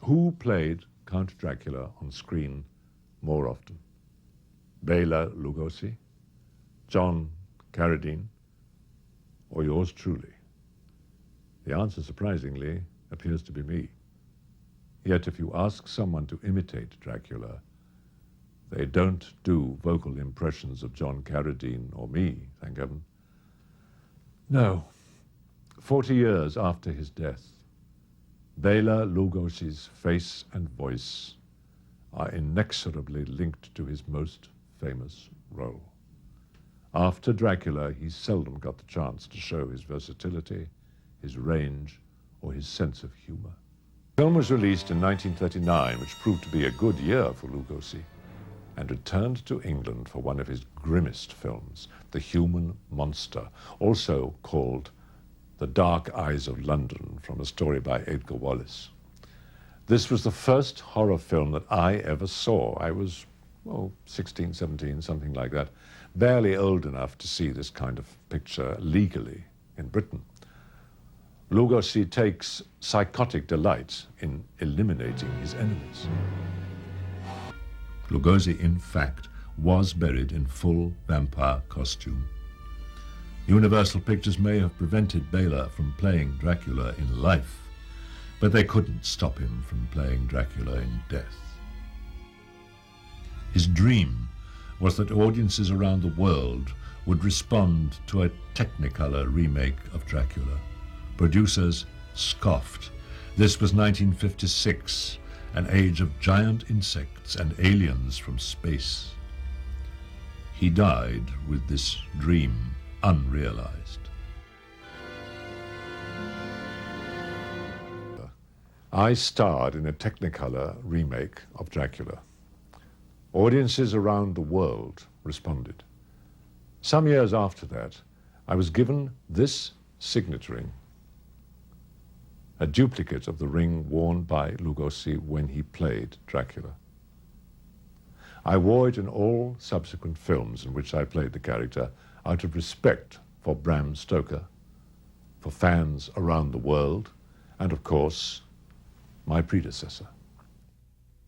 Who played Count Dracula on screen more often? Bela Lugosi, John Carradine, or yours truly? The answer, surprisingly, appears to be me. Yet if you ask someone to imitate Dracula, they don't do vocal impressions of John Carradine or me, thank heaven. No, 40 years after his death, Bela Lugosi's face and voice are inexorably linked to his most famous role. After Dracula, he seldom got the chance to show his versatility, his range, or his sense of humor. The film was released in 1939, which proved to be a good year for Lugosi, and returned to England for one of his grimmest films, The Human Monster, also called The Dark Eyes of London, from a story by Edgar Wallace. This was the first horror film that I ever saw. I was, 16, 17, something like that, barely old enough to see this kind of picture legally in Britain. Lugosi takes psychotic delight in eliminating his enemies. Lugosi, in fact, was buried in full vampire costume. Universal Pictures may have prevented Bela from playing Dracula in life, but they couldn't stop him from playing Dracula in death. His dream was that audiences around the world would respond to a Technicolor remake of Dracula. Producers scoffed. This was 1956, an age of giant insects and aliens from space. He died with this dream unrealized. I starred in a Technicolor remake of Dracula. Audiences around the world responded. Some years after that, I was given this signet ring, a duplicate of the ring worn by Lugosi when he played Dracula. I wore it in all subsequent films in which I played the character out of respect for Bram Stoker, for fans around the world, and of course, my predecessor.